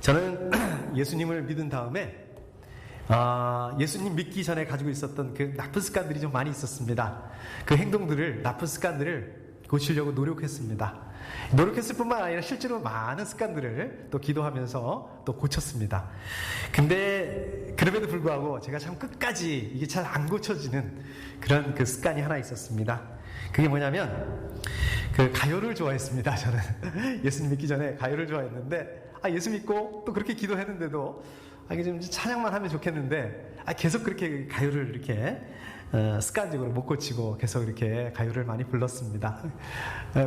저는 예수님을 믿은 다음에 예수님 믿기 전에 가지고 있었던 그 나쁜 습관들이 좀 많이 있었습니다. 그 행동들을, 나쁜 습관들을 고치려고 노력했습니다. 노력했을 뿐만 아니라 실제로 많은 습관들을 또 기도하면서 또 고쳤습니다. 근데 그럼에도 불구하고 제가 참 끝까지 이게 잘 안 고쳐지는 그런 그 습관이 하나 있었습니다. 그게 뭐냐면 그 가요를 좋아했습니다. 저는 예수님 믿기 전에 가요를 좋아했는데 예수 믿고 또 그렇게 기도했는데도 이게 좀 찬양만 하면 좋겠는데 계속 그렇게 가요를 이렇게 습관적으로 못 고치고 계속 이렇게 가요를 많이 불렀습니다.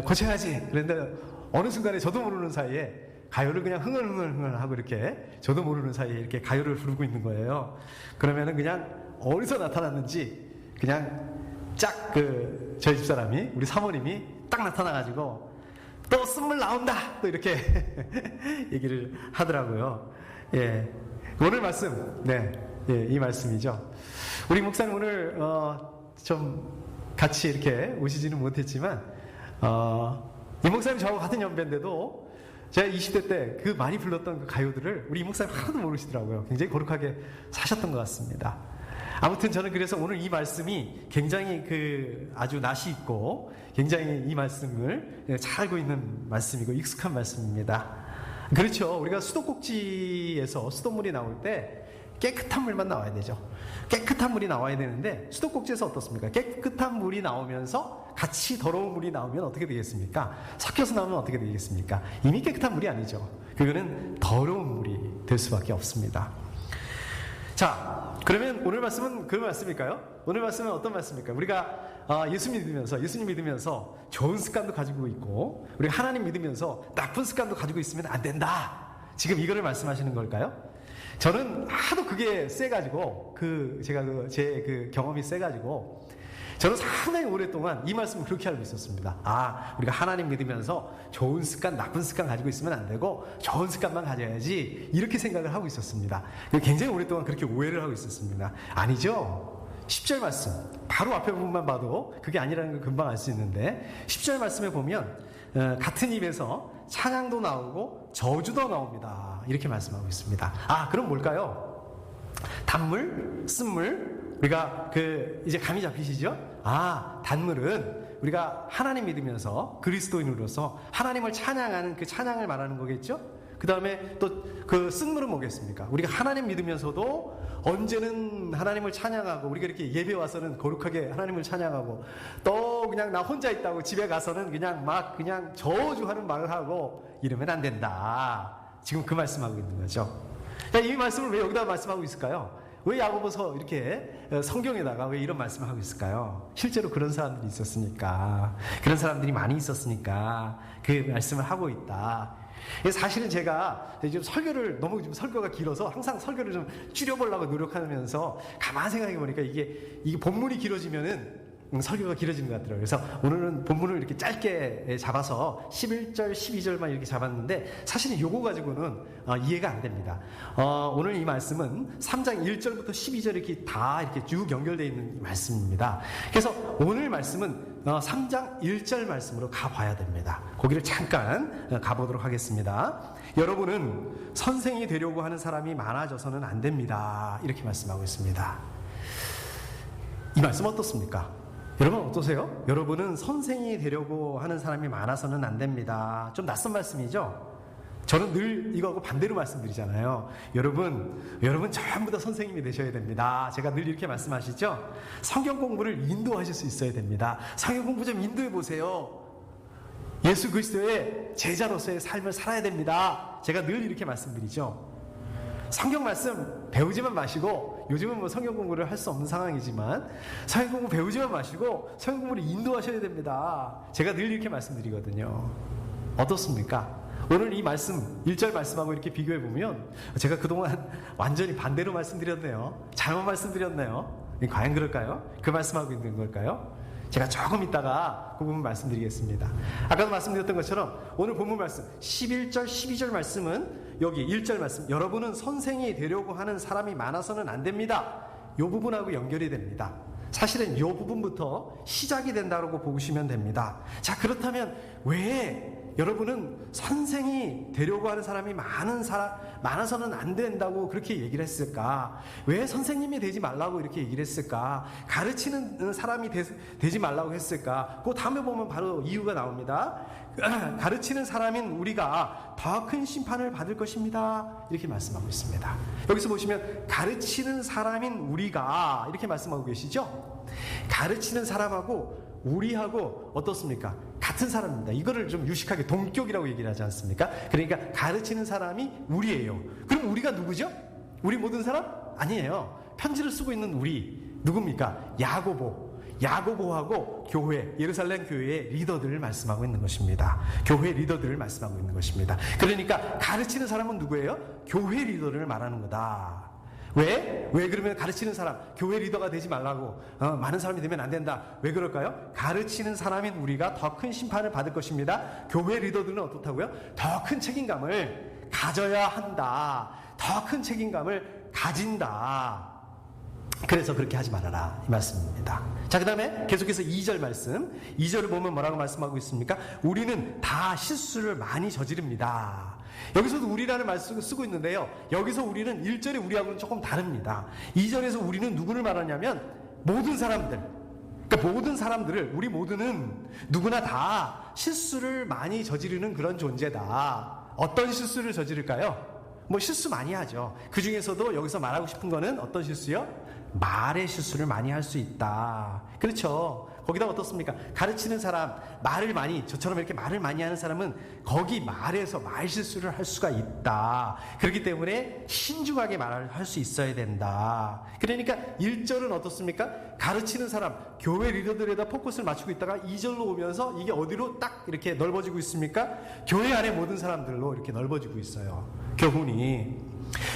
고쳐야지. 그런데 어느 순간에 저도 모르는 사이에 가요를 그냥 흥얼흥얼 하고 이렇게 저도 모르는 사이에 이렇게 가요를 부르고 있는 거예요. 그러면은 그냥 어디서 나타났는지 그냥 짝 저희 집사람이, 우리 사모님이 딱 나타나가지고 또 쓴물 나온다! 또 이렇게 얘기를 하더라고요. 예. 오늘 말씀, 이 말씀이죠. 우리 목사님 오늘, 좀 같이 이렇게 오시지는 못했지만, 이 목사님 저하고 같은 연배인데도 제가 20대 때 그 많이 불렀던 그 가요들을 우리 이 목사님 하나도 모르시더라고요. 굉장히 거룩하게 사셨던 것 같습니다. 아무튼 저는 그래서 오늘 이 말씀이 굉장히 아주 낯이 있고 굉장히 이 말씀을 잘 알고 있는 말씀이고 익숙한 말씀입니다. 그렇죠. 우리가 수도꼭지에서 수돗물이 나올 때 깨끗한 물만 나와야 되죠. 깨끗한 물이 나와야 되는데 수도꼭지에서 어떻습니까? 깨끗한 물이 나오면서 같이 더러운 물이 나오면 어떻게 되겠습니까? 섞여서 나오면 어떻게 되겠습니까? 이미 깨끗한 물이 아니죠. 그거는 더러운 물이 될 수밖에 없습니다. 자, 그러면 오늘 말씀은 그 말씀일까요? 오늘 말씀은 어떤 말씀일까요? 우리가 예수님 믿으면서 좋은 습관도 가지고 있고 우리가 하나님 믿으면서 나쁜 습관도 가지고 있으면 안 된다. 지금 이거를 말씀하시는 걸까요? 저는 하도 그게 세가지고 제 경험이 세가지고 저는 상당히 오랫동안 이 말씀을 그렇게 알고 있었습니다. 우리가 하나님 믿으면서 좋은 습관, 나쁜 습관 가지고 있으면 안 되고 좋은 습관만 가져야지 이렇게 생각을 하고 있었습니다. 굉장히 오랫동안 그렇게 오해를 하고 있었습니다. 아니죠. 10절 말씀, 바로 앞에 부분만 봐도 그게 아니라는 걸 금방 알 수 있는데 10절 말씀에 보면 같은 입에서 찬양도 나오고 저주도 나옵니다. 이렇게 말씀하고 있습니다. 그럼 뭘까요? 단물, 쓴물, 우리가 이제 감이 잡히시죠? 단물은 우리가 하나님 믿으면서 그리스도인으로서 하나님을 찬양하는 그 찬양을 말하는 거겠죠? 그 다음에 또 쓴물은 뭐겠습니까? 우리가 하나님 믿으면서도 언제는 하나님을 찬양하고 우리가 이렇게 예배 와서는 거룩하게 하나님을 찬양하고 또 그냥 나 혼자 있다고 집에 가서는 그냥 저주하는 말을 하고 이러면 안 된다. 지금 그 말씀하고 있는 거죠. 이 말씀을 왜 여기다 말씀하고 있을까요? 왜 야고보서 이렇게 성경에다가 왜 이런 말씀을 하고 있을까요? 실제로 그런 사람들이 있었으니까, 그런 사람들이 많이 있었으니까 그 말씀을 하고 있다. 사실은 제가 좀 너무 좀 설교가 길어서 항상 설교를 좀 줄여보려고 노력하면서 가만히 생각해 보니까 이게 본문이 길어지면은 설교가 길어지는 것 같더라고요. 그래서 오늘은 본문을 이렇게 짧게 잡아서 11절, 12절만 이렇게 잡았는데 사실은 요거 가지고는 이해가 안 됩니다. 오늘 이 말씀은 3장 1절부터 12절 이렇게 다 이렇게 쭉 연결되어 있는 말씀입니다. 그래서 오늘 말씀은 3장 1절 말씀으로 가봐야 됩니다. 거기를 잠깐 가보도록 하겠습니다. 여러분은 선생이 되려고 하는 사람이 많아져서는 안 됩니다. 이렇게 말씀하고 있습니다. 이 말씀 어떻습니까? 여러분 어떠세요? 여러분은 선생이 되려고 하는 사람이 많아서는 안 됩니다. 좀 낯선 말씀이죠? 저는 늘 이거하고 반대로 말씀드리잖아요. 여러분 전부 다 선생님이 되셔야 됩니다. 제가 늘 이렇게 말씀하시죠? 성경 공부를 인도하실 수 있어야 됩니다. 성경 공부 좀 인도해 보세요. 예수 그리스도의 제자로서의 삶을 살아야 됩니다. 제가 늘 이렇게 말씀드리죠. 성경 말씀 배우지만 마시고, 요즘은 성경 공부를 할 수 없는 상황이지만 성경 공부 배우지만 마시고 성경 공부를 인도하셔야 됩니다. 제가 늘 이렇게 말씀드리거든요. 어떻습니까? 오늘 이 말씀 1절 말씀하고 이렇게 비교해 보면 제가 그동안 완전히 반대로 말씀드렸네요. 잘못 말씀드렸네요. 과연 그럴까요? 그 말씀하고 있는 걸까요? 제가 조금 있다가 그 부분 말씀드리겠습니다. 아까도 말씀드렸던 것처럼 오늘 본문 말씀 11절 12절 말씀은 여기 1절 말씀, 여러분은 선생이 되려고 하는 사람이 많아서는 안 됩니다. 이 부분하고 연결이 됩니다. 사실은 이 부분부터 시작이 된다고 보시면 됩니다. 자, 그렇다면 왜 여러분은 선생이 되려고 하는 사람이 많아서는 안 된다고 그렇게 얘기를 했을까? 왜 선생님이 되지 말라고 이렇게 얘기를 했을까? 가르치는 사람이 되지 말라고 했을까? 그 다음에 보면 바로 이유가 나옵니다. 가르치는 사람인 우리가 더 큰 심판을 받을 것입니다. 이렇게 말씀하고 있습니다. 여기서 보시면 가르치는 사람인 우리가 이렇게 말씀하고 계시죠? 가르치는 사람하고 우리하고 어떻습니까? 같은 사람입니다. 이거를 좀 유식하게 동격이라고 얘기를 하지 않습니까? 그러니까 가르치는 사람이 우리예요. 그럼 우리가 누구죠? 우리 모든 사람? 아니에요. 편지를 쓰고 있는 우리 누굽니까? 야고보하고 교회, 예루살렘 교회의 리더들을 말씀하고 있는 것입니다. 교회 리더들을 말씀하고 있는 것입니다. 그러니까 가르치는 사람은 누구예요? 교회 리더를 말하는 거다. 왜 그러면 가르치는 사람, 교회 리더가 되지 말라고, 많은 사람이 되면 안 된다. 왜 그럴까요? 가르치는 사람인 우리가 더 큰 심판을 받을 것입니다. 교회 리더들은 어떻다고요? 더 큰 책임감을 가져야 한다. 더 큰 책임감을 가진다. 그래서 그렇게 하지 말아라, 이 말씀입니다. 자, 그 다음에 계속해서 2절 말씀, 2절을 보면 뭐라고 말씀하고 있습니까? 우리는 다 실수를 많이 저지릅니다. 여기서도 우리라는 말씀을 쓰고 있는데요, 여기서 우리는 1절에 우리하고는 조금 다릅니다. 2절에서 우리는 누구를 말하냐면 모든 사람들, 그러니까 모든 사람들을, 우리 모두는 누구나 다 실수를 많이 저지르는 그런 존재다. 어떤 실수를 저지를까요? 뭐 실수 많이 하죠. 그 중에서도 여기서 말하고 싶은 거는 어떤 실수요? 말의 실수를 많이 할 수 있다. 그렇죠. 거기다 어떻습니까? 가르치는 사람, 저처럼 이렇게 말을 많이 하는 사람은 거기 말에서 말 실수를 할 수가 있다. 그렇기 때문에 신중하게 말을 할 수 있어야 된다. 그러니까 1절은 어떻습니까? 가르치는 사람, 교회 리더들에다 포커스를 맞추고 있다가 2절로 오면서 이게 어디로 딱 이렇게 넓어지고 있습니까? 교회 안에 모든 사람들로 이렇게 넓어지고 있어요. 교훈이.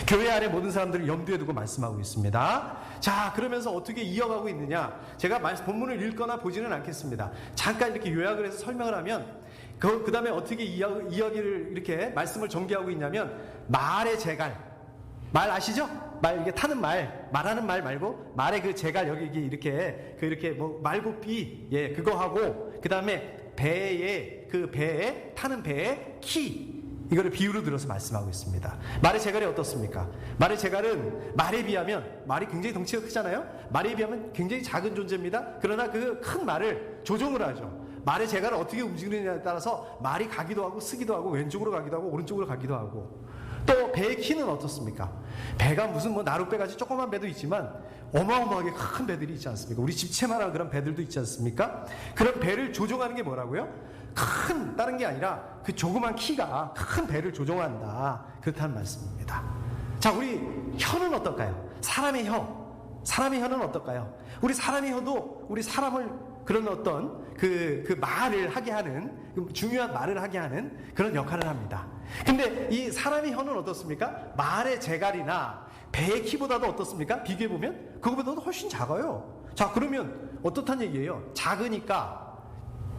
교회 안에 모든 사람들을 염두에 두고 말씀하고 있습니다. 자, 그러면서 어떻게 이어가고 있느냐? 제가 본문을 읽거나 보지는 않겠습니다. 잠깐 이렇게 요약을 해서 설명을 하면 그 다음에 어떻게 이야기를 이렇게 말씀을 전개하고 있냐면, 말의 재갈, 말 아시죠? 이게 타는 말하는 말 말고 말의 그 재갈, 여기 이렇게 뭐 말고삐, 예, 그거 하고, 그 다음에 배에 타는 배의 키, 이거를 비유로 들어서 말씀하고 있습니다. 말의 재갈이 어떻습니까? 말의 재갈은 말에 비하면, 말이 굉장히 덩치가 크잖아요? 말에 비하면 굉장히 작은 존재입니다. 그러나 그 큰 말을 조종을 하죠. 말의 재갈을 어떻게 움직이느냐에 따라서 말이 가기도 하고 쓰기도 하고 왼쪽으로 가기도 하고 오른쪽으로 가기도 하고. 또 배의 키는 어떻습니까? 배가 무슨 뭐 나룻배같이 조그만 배도 있지만 어마어마하게 큰 배들이 있지 않습니까? 우리 집채만한 그런 배들도 있지 않습니까? 그런 배를 조종하는 게 뭐라고요? 다른 게 아니라 그 조그만 키가 큰 배를 조종한다. 그렇다는 말씀입니다. 자, 우리 혀는 어떨까요? 사람의 혀는 어떨까요? 우리 사람의 혀도 우리 사람을 그런 어떤 그 말을 하게 하는, 중요한 말을 하게 하는 그런 역할을 합니다. 근데 이 사람의 혀는 어떻습니까? 말의 재갈이나 배의 키보다도 어떻습니까? 비교해보면 그거보다도 훨씬 작아요. 자, 그러면 어떻단 얘기예요? 작으니까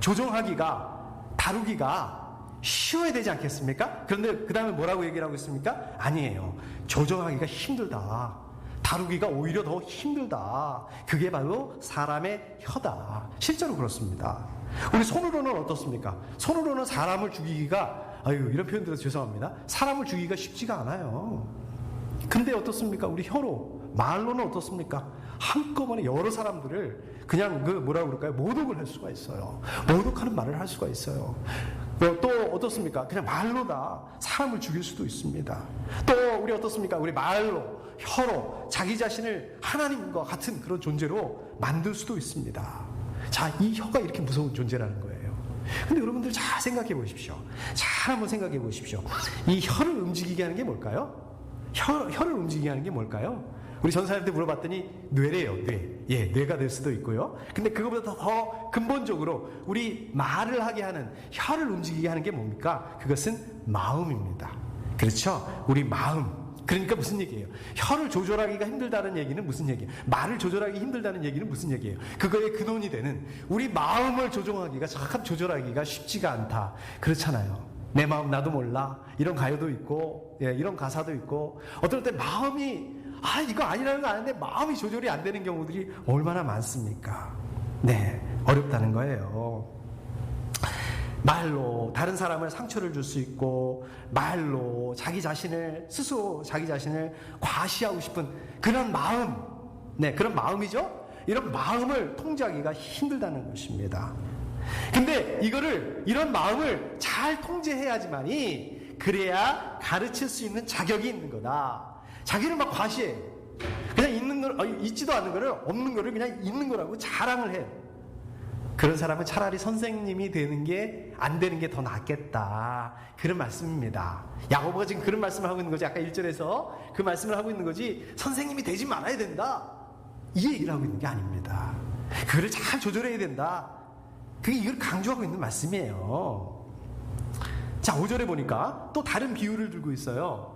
조종하기가, 다루기가 쉬워야 되지 않겠습니까? 그런데 그 다음에 뭐라고 얘기를 하고 있습니까? 아니에요. 조종하기가 힘들다. 다루기가 오히려 더 힘들다. 그게 바로 사람의 혀다. 실제로 그렇습니다. 우리 손으로는 어떻습니까? 손으로는 사람을 죽이기가, 이런 표현 들어서 죄송합니다. 사람을 죽이기가 쉽지가 않아요. 근데 어떻습니까? 우리 혀로, 말로는 어떻습니까? 한꺼번에 여러 사람들을 그냥 뭐라고 그럴까요? 모독을 할 수가 있어요. 모독하는 말을 할 수가 있어요. 또 어떻습니까? 그냥 말로다 사람을 죽일 수도 있습니다. 또 우리 어떻습니까? 우리 말로, 혀로 자기 자신을 하나님과 같은 그런 존재로 만들 수도 있습니다. 자, 이 혀가 이렇게 무서운 존재라는 거예요. 근데 여러분들 잘 생각해 보십시오. 잘 한번 생각해 보십시오. 이 혀를 움직이게 하는 게 뭘까요? 혀를 움직이게 하는 게 뭘까요? 우리 전사님한테 물어봤더니 뇌래요. 뇌가 될 수도 있고요. 근데 그거보다 더 근본적으로 우리 말을 하게 하는, 혀를 움직이게 하는 게 뭡니까? 그것은 마음입니다. 그렇죠? 우리 마음. 그러니까 무슨 얘기예요? 혀를 조절하기가 힘들다는 얘기는 무슨 얘기예요? 말을 조절하기 힘들다는 얘기는 무슨 얘기예요? 그거의 근원이 되는 우리 마음을 조절하기가 쉽지가 않다. 그렇잖아요. 내 마음 나도 몰라. 이런 가요도 있고, 이런 가사도 있고, 어떨 때 마음이 이거 아니라는 거 아는데 마음이 조절이 안 되는 경우들이 얼마나 많습니까? 네, 어렵다는 거예요. 말로 다른 사람을 상처를 줄 수 있고, 말로 스스로 자기 자신을 과시하고 싶은 그런 마음, 그런 마음이죠. 이런 마음을 통제하기가 힘들다는 것입니다. 근데 이런 마음을 잘 통제해야지만이, 그래야 가르칠 수 있는 자격이 있는 거다. 자기를 막 과시해. 그냥 있지도 않은 거를, 없는 거를 그냥 있는 거라고 자랑을 해. 그런 사람은 차라리 선생님이 되는 게, 안 되는 게 더 낫겠다. 그런 말씀입니다. 야고보가 지금 그런 말씀을 하고 있는 거지. 아까 1절에서 그 말씀을 하고 있는 거지, 선생님이 되지 말아야 된다, 이 얘기를 하고 있는 게 아닙니다. 그거를 잘 조절해야 된다. 그게 이걸 강조하고 있는 말씀이에요. 자, 5절에 보니까 또 다른 비유를 들고 있어요.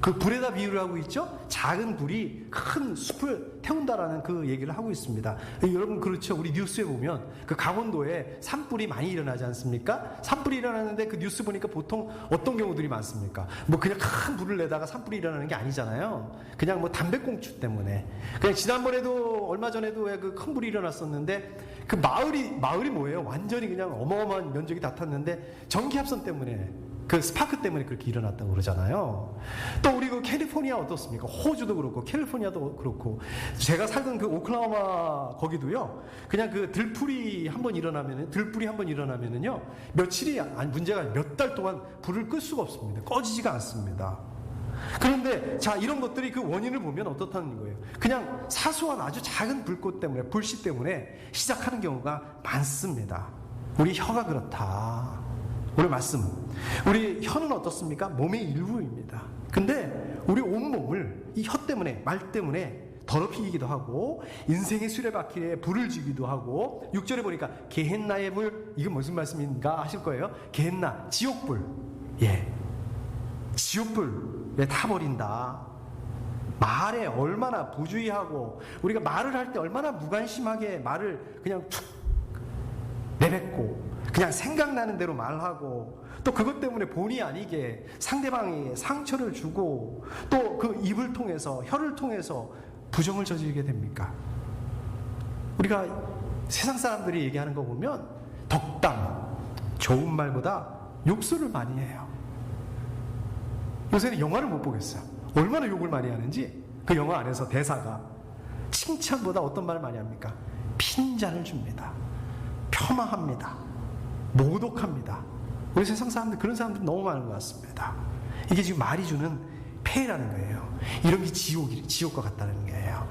그 불에다 비유를 하고 있죠. 작은 불이 큰 숲을 태운다라는 그 얘기를 하고 있습니다. 여러분, 그렇죠. 우리 뉴스에 보면 그 강원도에 산불이 많이 일어나지 않습니까? 산불이 일어나는데 그 뉴스 보니까 보통 어떤 경우들이 많습니까? 뭐 그냥 큰 불을 내다가 산불이 일어나는 게 아니잖아요. 그냥 뭐 담배꽁초 때문에. 그냥 지난번에도, 얼마 전에도 왜 그 큰 불이 일어났었는데, 그 마을이 뭐예요? 완전히 그냥 어마어마한 면적이 다 탔는데 전기합선 때문에, 그 스파크 때문에 그렇게 일어났다고 그러잖아요. 또 우리 그 캘리포니아 어떻습니까? 호주도 그렇고 캘리포니아도 그렇고, 제가 살던 그 오클라호마 거기도요, 그냥 그 들불이 한번 일어나면은요, 며칠이 아니 문제가 몇 달 동안 불을 끌 수가 없습니다. 꺼지지가 않습니다. 그런데 자, 이런 것들이 그 원인을 보면 어떻다는 거예요? 그냥 사소한 아주 작은 불꽃 때문에, 불씨 때문에 시작하는 경우가 많습니다. 우리 혀가 그렇다. 오늘 말씀, 우리 혀는 어떻습니까? 몸의 일부입니다. 근데 우리 온몸을 이 혀 때문에, 말 때문에 더럽히기도 하고, 인생의 수레바퀴에 불을 지기도 하고, 6절에 보니까 게헨나의 불, 이건 무슨 말씀인가 하실 거예요. 게헨나, 지옥불. 지옥불에 타버린다. 말에 얼마나 부주의하고, 우리가 말을 할 때 얼마나 무관심하게 말을 그냥 툭 내뱉고, 그냥 생각나는 대로 말하고, 또 그것 때문에 본의 아니게 상대방에게 상처를 주고, 또 그 입을 통해서, 혀를 통해서 부정을 저지르게 됩니까? 우리가 세상 사람들이 얘기하는 거 보면 덕담, 좋은 말보다 욕설을 많이 해요. 요새는 영화를 못 보겠어요. 얼마나 욕을 많이 하는지. 그 영화 안에서 대사가 칭찬보다 어떤 말을 많이 합니까? 핀잔을 줍니다. 폄하합니다. 모독합니다. 우리 세상 사람들, 그런 사람들 너무 많은 것 같습니다. 이게 지금 말이 주는 폐해라는 거예요. 이런 게 지옥과 같다는 거예요.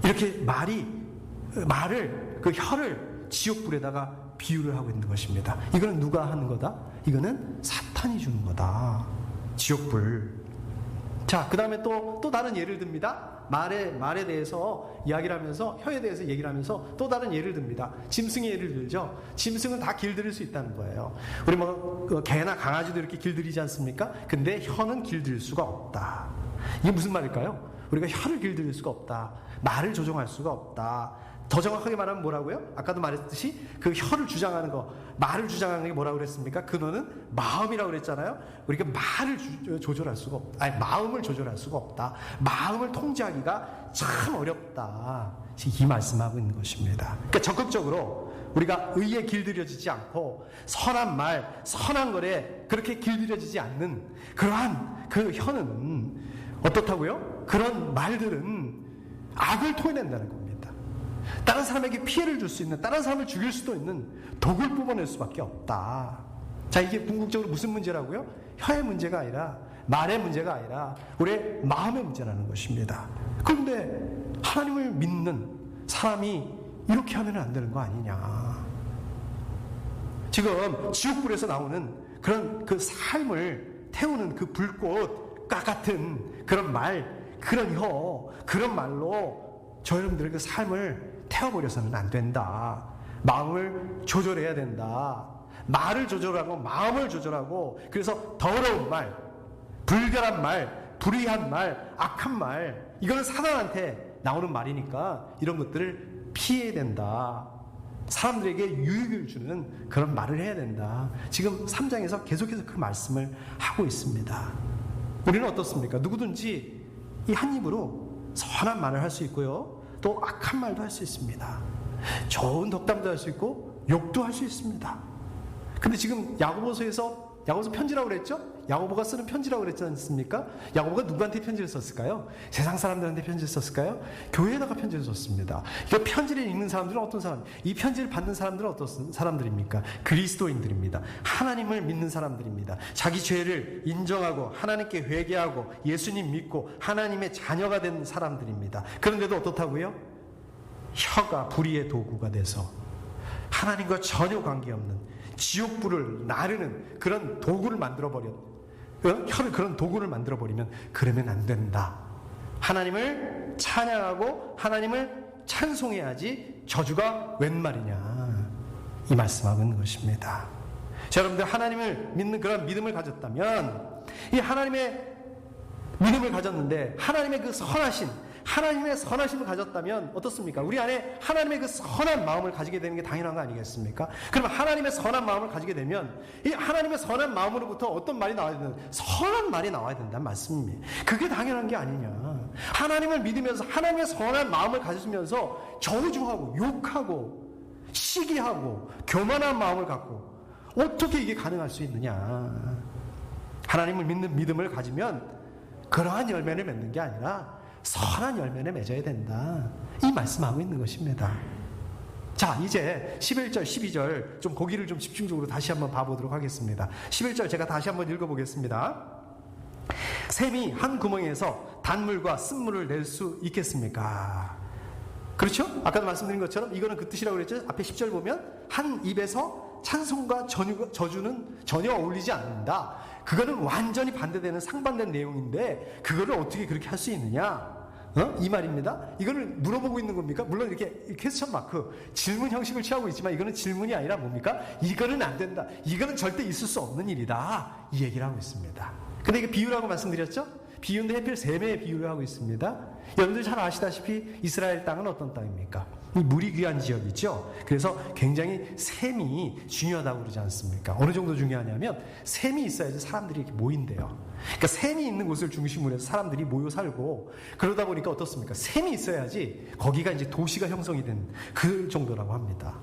이렇게 말을, 그 혀를 지옥불에다가 비유를 하고 있는 것입니다. 이거는 누가 하는 거다? 이거는 사탄이 주는 거다. 지옥불. 자, 그 다음에 또 다른 예를 듭니다. 말에 대해서 이야기를 하면서, 혀에 대해서 얘기를 하면서 또 다른 예를 듭니다. 짐승의 예를 들죠. 짐승은 다 길들일 수 있다는 거예요. 우리 개나 강아지도 이렇게 길들이지 않습니까? 근데 혀는 길들일 수가 없다. 이게 무슨 말일까요? 우리가 혀를 길들일 수가 없다. 말을 조종할 수가 없다. 더 정확하게 말하면 뭐라고요? 아까도 말했듯이 그 혀를 주장하는 거, 말을 주장하는 게 뭐라고 그랬습니까? 근원은 마음이라고 그랬잖아요. 우리가 말을 조절할 수가 없다. 아니, 마음을 조절할 수가 없다. 마음을 통제하기가 참 어렵다. 이 말씀하고 있는 것입니다. 그러니까 적극적으로 우리가 의에 길들여지지 않고, 선한 말, 선한 거에 그렇게 길들여지지 않는 그러한 그 혀는 어떻다고요? 그런 말들은 악을 토해낸다는 겁니다. 다른 사람에게 피해를 줄 수 있는, 다른 사람을 죽일 수도 있는 독을 뿜어낼 수밖에 없다. 자, 이게 궁극적으로 무슨 문제라고요? 혀의 문제가 아니라, 말의 문제가 아니라 우리의 마음의 문제라는 것입니다. 그런데 하나님을 믿는 사람이 이렇게 하면 안 되는 거 아니냐. 지금 지옥불에서 나오는 그런 그 삶을 태우는 그 불꽃과 같은 그런 말, 그런 혀, 그런 말로 저 여러분들의 그 삶을 태워버려서는 안 된다. 마음을 조절해야 된다. 말을 조절하고 마음을 조절하고, 그래서 더러운 말, 불결한 말, 불의한 말, 악한 말, 이거는 사단한테 나오는 말이니까 이런 것들을 피해야 된다. 사람들에게 유익을 주는 그런 말을 해야 된다. 지금 3장에서 계속해서 그 말씀을 하고 있습니다. 우리는 어떻습니까? 누구든지 이 한 입으로 선한 말을 할 수 있고요, 또 악한 말도 할 수 있습니다. 좋은 덕담도 할 수 있고 욕도 할 수 있습니다. 근데 지금 야고보서 편지라고 그랬죠? 야고보가 쓰는 편지라고 그랬지 않습니까? 야고보가 누구한테 편지를 썼을까요? 세상 사람들한테 편지를 썼을까요? 교회에다가 편지를 썼습니다. 이 편지를 읽는 사람들은 어떤 사람? 이 편지를 받는 사람들은 어떤 사람들입니까? 그리스도인들입니다. 하나님을 믿는 사람들입니다. 자기 죄를 인정하고 하나님께 회개하고 예수님 믿고 하나님의 자녀가 된 사람들입니다. 그런데도 어떻다고요? 혀가 불의의 도구가 돼서 하나님과 전혀 관계없는 지옥불을 나르는 그런 도구를 혀를 그런 도구를 만들어버리면 그러면 안 된다. 하나님을 찬양하고 하나님을 찬송해야지 저주가 웬 말이냐, 이 말씀하고 있는 것입니다. 자, 여러분들 하나님을 믿는 그런 믿음을 가졌다면, 이 하나님의 믿음을 가졌는데 하나님의 그 하나님의 선하심을 가졌다면 어떻습니까? 우리 안에 하나님의 그 선한 마음을 가지게 되는 게 당연한 거 아니겠습니까? 그러면 하나님의 선한 마음을 가지게 되면 이 하나님의 선한 마음으로부터 어떤 말이 나와야 된다? 선한 말이 나와야 된다는 말씀입니다. 그게 당연한 게 아니냐. 하나님을 믿으면서 하나님의 선한 마음을 가지면서 저주하고 욕하고 시기하고 교만한 마음을 갖고 어떻게 이게 가능할 수 있느냐. 하나님을 믿는 믿음을 가지면 그러한 열매를 맺는 게 아니라 선한 열매를 맺어야 된다, 이 말씀하고 있는 것입니다. 자, 이제 11절 12절 좀 거기를 좀 집중적으로 다시 한번 봐보도록 하겠습니다. 11절 제가 다시 한번 읽어보겠습니다. 샘이 한 구멍에서 단물과 쓴물을 낼 수 있겠습니까? 그렇죠? 아까도 말씀드린 것처럼 이거는 그 뜻이라고 그랬죠. 앞에 10절 보면 한 입에서 찬송과 저주는 전혀 어울리지 않는다. 그거는 완전히 반대되는 상반된 내용인데 그거를 어떻게 그렇게 할 수 있느냐, 이 말입니다. 이거를 물어보고 있는 겁니까? 물론 이렇게 퀘스천 마크, 질문 형식을 취하고 있지만 이거는 질문이 아니라 뭡니까? 이거는 안 된다, 이거는 절대 있을 수 없는 일이다, 이 얘기를 하고 있습니다. 근데 이게 비유라고 말씀드렸죠? 비유인데 하필 샘의 비유를 하고 있습니다. 여러분들 잘 아시다시피 이스라엘 땅은 어떤 땅입니까? 이 물이 귀한 지역이죠. 그래서 굉장히 샘이 중요하다고 그러지 않습니까? 어느 정도 중요하냐면 샘이 있어야지 사람들이 이렇게 모인대요. 그러니까 샘이 있는 곳을 중심으로 해서 사람들이 모여 살고, 그러다 보니까 어떻습니까? 샘이 있어야지 거기가 이제 도시가 형성이 된 그 정도라고 합니다.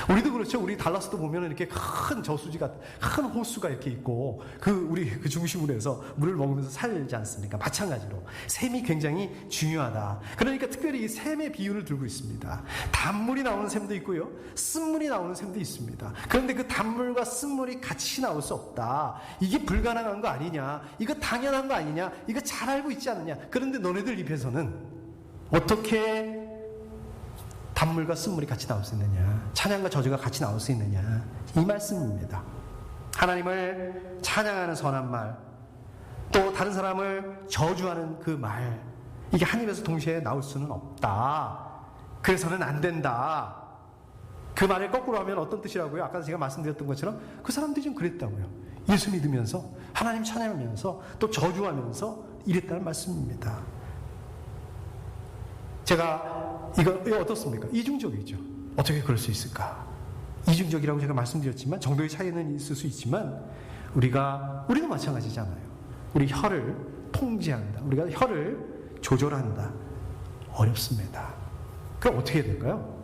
우리도 그렇죠. 우리 달라스도 보면 이렇게 큰 저수지가, 큰 호수가 이렇게 있고 우리 그 중심으로 해서 물을 먹으면서 살지 않습니까? 마찬가지로 샘이 굉장히 중요하다. 그러니까 특별히 이 샘의 비유를 들고 있습니다. 단물이 나오는 샘도 있고요, 쓴물이 나오는 샘도 있습니다. 그런데 그 단물과 쓴물이 같이 나올 수 없다. 이게 불가능한 거 아니냐? 이거 당연한 거 아니냐? 이거 잘 알고 있지 않느냐? 그런데 너네들 입에서는 어떻게 단물과 쓴물이 같이 나올 수 있느냐, 찬양과 저주가 같이 나올 수 있느냐, 이 말씀입니다. 하나님을 찬양하는 선한 말, 또 다른 사람을 저주하는 그 말, 이게 한 입에서 동시에 나올 수는 없다. 그래서는 안 된다. 그 말을 거꾸로 하면 어떤 뜻이라고요? 아까 제가 말씀드렸던 것처럼 그 사람들이 좀 그랬다고요. 예수 믿으면서 하나님 찬양하면서 또 저주하면서 이랬다는 말씀입니다. 제가 이거 어떻습니까? 이중적이죠. 어떻게 그럴 수 있을까? 이중적이라고 제가 말씀드렸지만 정도의 차이는 있을 수 있지만 우리도 마찬가지잖아요. 우리 혀를 통제한다, 우리가 혀를 조절한다. 어렵습니다. 그럼 어떻게 해야 될까요?